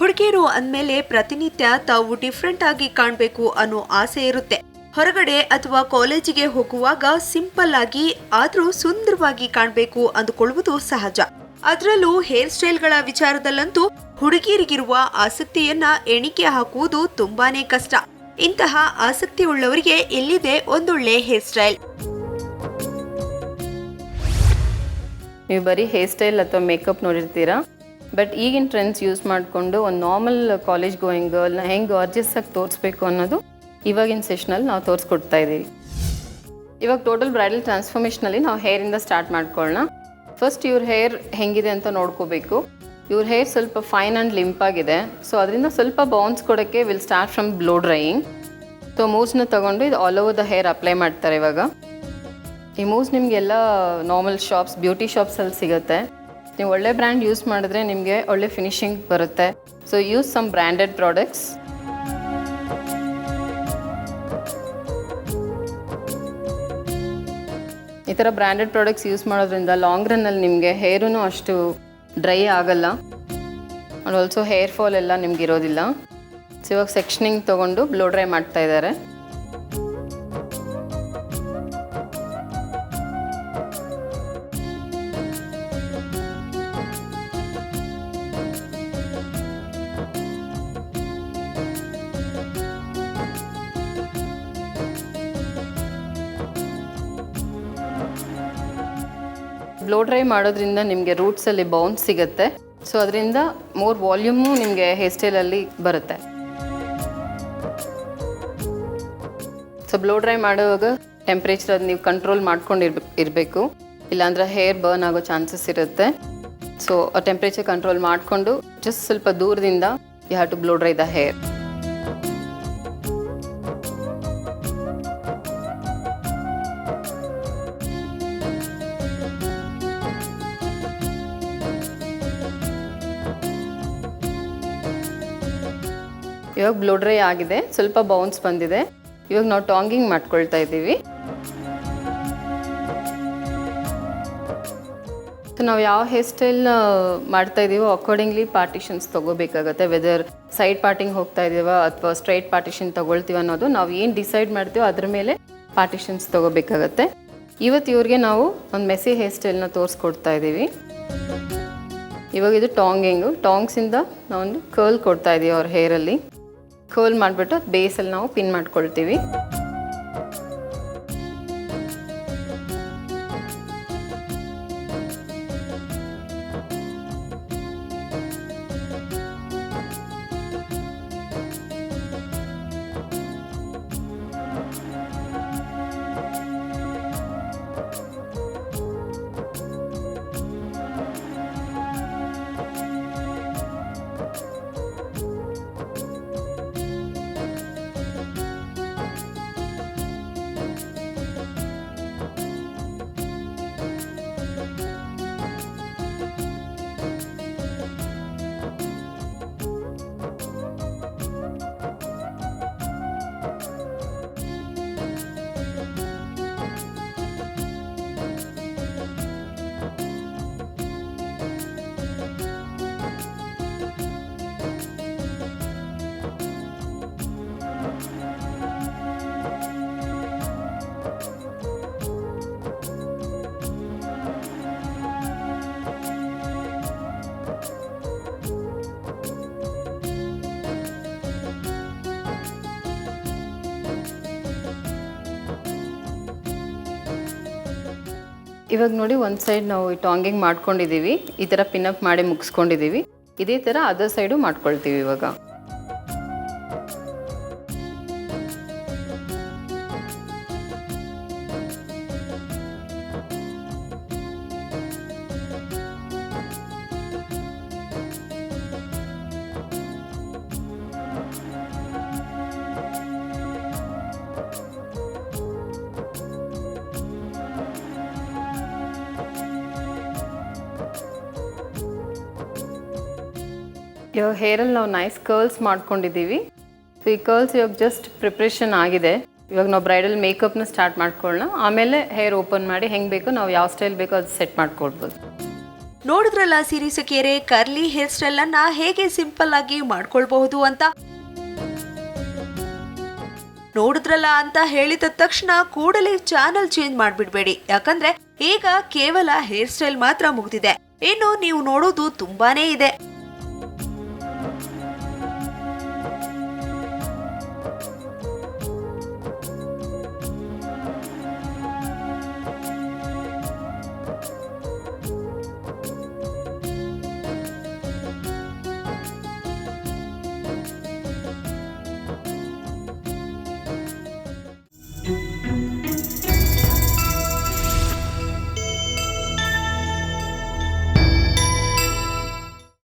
ಹುಡುಗಿಯರು ಅಂದಮೇಲೆ ಪ್ರತಿನಿತ್ಯ ತಾವು ಡಿಫ್ರೆಂಟ್ ಆಗಿ ಕಾಣಬೇಕು ಅನ್ನೋ ಆಸೆ ಇರುತ್ತೆ. ಹೊರಗಡೆ ಅಥವಾ ಕಾಲೇಜಿಗೆ ಹೋಗುವಾಗ ಸಿಂಪಲ್ ಆಗಿ ಆದ್ರೂ ಸುಂದರವಾಗಿ ಕಾಣಬೇಕು ಅಂದುಕೊಳ್ಳುವುದು ಸಹಜ. ಅದರಲ್ಲೂ ಹೇರ್ ಸ್ಟೈಲ್ಗಳ ವಿಚಾರದಲ್ಲಂತೂ ಹುಡುಗಿಯರಿಗಿರುವ ಆಸಕ್ತಿಯನ್ನ ಎಣಿಕೆ ಹಾಕುವುದು ತುಂಬಾನೇ ಕಷ್ಟ. ಇಂತಹ ಆಸಕ್ತಿ ಉಳ್ಳವರಿಗೆ ಇಲ್ಲಿದೆ ಒಂದೊಳ್ಳೆ ಹೇರ್ ಸ್ಟೈಲ್. ನೀವು ಬರೀ ಹೇರ್ ಸ್ಟೈಲ್ ಅಥವಾ ಮೇಕಪ್ ನೋಡಿರ್ತೀರಾ, ಬಟ್ ಈಗಿನ ಟ್ರೆಂಡ್ಸ್ ಯೂಸ್ ಮಾಡಿಕೊಂಡು ಒಂದು ನಾರ್ಮಲ್ ಕಾಲೇಜ್ ಗೋಯಿಂಗ್ ಗರ್ಲ್ನ ಹೆಂಗೆ ಗಾರ್ಜಿಯಸ್ ಆಗಿ ತೋರಿಸ್ಬೇಕು ಅನ್ನೋದು ಇವಾಗಿನ ಸೆಷನಲ್ಲಿ ನಾವು ತೋರಿಸ್ಕೊಡ್ತಾ ಇದ್ದೀವಿ. ಇವಾಗ ಟೋಟಲ್ ಬ್ರೈಡಲ್ ಟ್ರಾನ್ಸ್ಫಾರ್ಮೇಷನಲ್ಲಿ ನಾವು ಹೇರಿಂದ ಸ್ಟಾರ್ಟ್ ಮಾಡ್ಕೊಳ್ಳೋಣ. ಫಸ್ಟ್ ಇವ್ರ ಹೇರ್ ಹೆಂಗಿದೆ ಅಂತ ನೋಡ್ಕೋಬೇಕು. ಇವ್ರ ಹೇರ್ ಸ್ವಲ್ಪ ಫೈನ್ ಆ್ಯಂಡ್ ಲಿಂಪಾಗಿದೆ, ಸೊ ಅದರಿಂದ ಸ್ವಲ್ಪ ಬೌನ್ಸ್ ಕೊಡೋಕ್ಕೆ will start from blow drying. So ಮೂವ್ಸ್ನ ತೊಗೊಂಡು ಇದು all over the hair apply ಮಾಡ್ತಾರೆ. ಇವಾಗ ಈ ಮೂವ್ಸ್ ನಿಮಗೆಲ್ಲ ನಾರ್ಮಲ್ ಶಾಪ್ಸ್, ಬ್ಯೂಟಿ ಶಾಪ್ಸಲ್ಲಿ ಸಿಗುತ್ತೆ. ನೀವು ಒಳ್ಳೆ ಬ್ರ್ಯಾಂಡ್ ಯೂಸ್ ಮಾಡಿದ್ರೆ ನಿಮಗೆ ಒಳ್ಳೆ ಫಿನಿಶಿಂಗ್ ಬರುತ್ತೆ. So use some branded products. ಈ ಥರ ಬ್ರ್ಯಾಂಡೆಡ್ ಪ್ರಾಡಕ್ಟ್ಸ್ ಯೂಸ್ ಮಾಡೋದ್ರಿಂದ ಲಾಂಗ್ ರನ್ನಲ್ಲಿ ನಿಮಗೆ ಹೇರೂ ಅಷ್ಟು ಡ್ರೈ ಆಗಲ್ಲ, ಆ್ಯಂಡ್ ಆಲ್ಸೋ ಹೇರ್ ಫಾಲ್ ಎಲ್ಲ ನಿಮ್ಗೆ ಇರೋದಿಲ್ಲ. ಸೊ ಇವಾಗ ಸೆಕ್ಷನಿಂಗ್ ತೊಗೊಂಡು ಬ್ಲೋ ಡ್ರೈ ಮಾಡ್ತಾ ಇದ್ದಾರೆ. ಬ್ಲೋ ಡ್ರೈ ಮಾಡೋದ್ರಿಂದ ನಿಮಗೆ ರೂಟ್ಸಲ್ಲಿ ಬೌನ್ಸ್ ಸಿಗುತ್ತೆ. ಸೊ ಅದರಿಂದ ಮೋರ್ ವಾಲ್ಯೂಮು ನಿಮಗೆ ಹೇರ್ ಸ್ಟೈಲಲ್ಲಿ ಬರುತ್ತೆ. ಸೊ ಬ್ಲೋ ಡ್ರೈ ಮಾಡುವಾಗ ಟೆಂಪ್ರೇಚರ್ ಅದು ನೀವು ಕಂಟ್ರೋಲ್ ಮಾಡ್ಕೊಂಡು ಇರಬೇಕು, ಇಲ್ಲಾಂದರೆ ಹೇರ್ ಬರ್ನ್ ಆಗೋ ಚಾನ್ಸಸ್ ಇರುತ್ತೆ. ಸೊ ಆ ಟೆಂಪ್ರೇಚರ್ ಕಂಟ್ರೋಲ್ ಮಾಡಿಕೊಂಡು ಜಸ್ಟ್ ಸ್ವಲ್ಪ ದೂರದಿಂದ you have to blow dry the hair. ಇವಾಗ ಬ್ಲೋ ಡ್ರೈ ಆಗಿದೆ, ಸ್ವಲ್ಪ ಬೌನ್ಸ್ ಬಂದಿದೆ. ಇವಾಗ ನಾವು ಟಾಂಗಿಂಗ್ ಮಾಡ್ಕೊಳ್ತಾ ಇದ್ದೀವಿ. ಸೊ ನಾವು ಯಾವ ಹೇರ್ ಸ್ಟೈಲ್ ಮಾಡ್ತಾ ಇದ್ದೀವೋ ಅಕಾರ್ಡಿಂಗ್ಲಿ ಪಾರ್ಟಿಷನ್ಸ್ ತೊಗೋಬೇಕಾಗತ್ತೆ. ವೆದರ್ ಸೈಡ್ ಪಾರ್ಟಿಂಗ್ ಹೋಗ್ತಾ ಇದ್ದೀವ ಅಥವಾ ಸ್ಟ್ರೈಟ್ ಪಾರ್ಟಿಷನ್ ತೊಗೊಳ್ತೀವಿ ಅನ್ನೋದು ನಾವು ಏನು ಡಿಸೈಡ್ ಮಾಡ್ತೀವೋ ಅದ್ರ ಮೇಲೆ ಪಾರ್ಟಿಷನ್ಸ್ ತೊಗೋಬೇಕಾಗತ್ತೆ. ಇವತ್ತು ಇವ್ರಿಗೆ ನಾವು ಒಂದು ಮೆಸಿ ಹೇರ್ ಸ್ಟೈಲ್ನ ತೋರಿಸ್ಕೊಡ್ತಾ ಇದ್ದೀವಿ. ಇವಾಗ ಇದು ಟಾಂಗಿಂಗು. ಟಾಂಗ್ಸಿಂದ ನಾವೊಂದು ಕರ್ಲ್ ಕೊಡ್ತಾ ಇದ್ದೀವಿ ಅವ್ರ ಹೇರಲ್ಲಿ. ಕರ್ಲ್ ಮಾಡಿಬಿಟ್ಟು ಅದು ಬೇಸಲ್ಲಿ ನಾವು ಪಿನ್ ಮಾಡ್ಕೊಳ್ತೀವಿ. ಇವಾಗ ನೋಡಿ ಒಂದು ಸೈಡ್ ನಾವು ಟಾಂಗಿಂಗ್ ಮಾಡ್ಕೊಂಡಿದ್ದೀವಿ, ಈ ಥರ ಪಿನ್ಅಪ್ ಮಾಡಿ ಮುಗಿಸ್ಕೊಂಡಿದ್ದೀವಿ. ಇದೇ ಥರ ಅದರ್ ಸೈಡು ಮಾಡ್ಕೊಳ್ತೀವಿ ಇವಾಗ. ಇವಾಗ ಹೇರಲ್ಲಿ ನಾವು ನೈಸ್ ಕರ್ಲ್ಸ್ ಮಾಡ್ಕೊಂಡಿದ್ದೀವಿ. ಸೊ ಈ ಕರ್ಲ್ಸ್ ಇವಾಗ ಜಸ್ಟ್ ಪ್ರಿಪ್ರೇಷನ್ ಆಗಿದೆ. ಇವಾಗ ನಾವು ಬ್ರೈಡಲ್ ಮೇಕಪ್ನ ಸ್ಟಾರ್ಟ್ ಮಾಡ್ಕೊಳ್ಳೋಣ. ಆಮೇಲೆ ಹೇರ್ ಓಪನ್ ಮಾಡಿ ಹೆಂಗೆ ಬೇಕೋ ನಾವು ಯಾವ ಸ್ಟೈಲ್ ಬೇಕೋ ಅದು ಸೆಟ್ ಮಾಡ್ಕೊಳ್ಬೋದು. ನೋಡಿದ್ರಲ್ಲ ಸಿರಿಸಕೆರೆ ಕರ್ಲಿ ಹೇರ್ ಸ್ಟೈಲ್ ಅನ್ನ ಹೇಗೆ ಸಿಂಪಲ್ ಆಗಿ ಮಾಡ್ಕೊಳ್ಬಹುದು ಅಂತ. ನೋಡಿದ್ರಲ್ಲ ಅಂತ ಹೇಳಿದ ತಕ್ಷಣ ಕೂಡಲೇ ಚಾನಲ್ ಚೇಂಜ್ ಮಾಡ್ಬಿಡ್ಬೇಡಿ, ಯಾಕಂದ್ರೆ ಈಗ ಕೇವಲ ಹೇರ್ ಸ್ಟೈಲ್ ಮಾತ್ರ ಮುಗ್ದಿದೆ, ಇನ್ನು ನೀವು ನೋಡೋದು ತುಂಬಾನೇ ಇದೆ.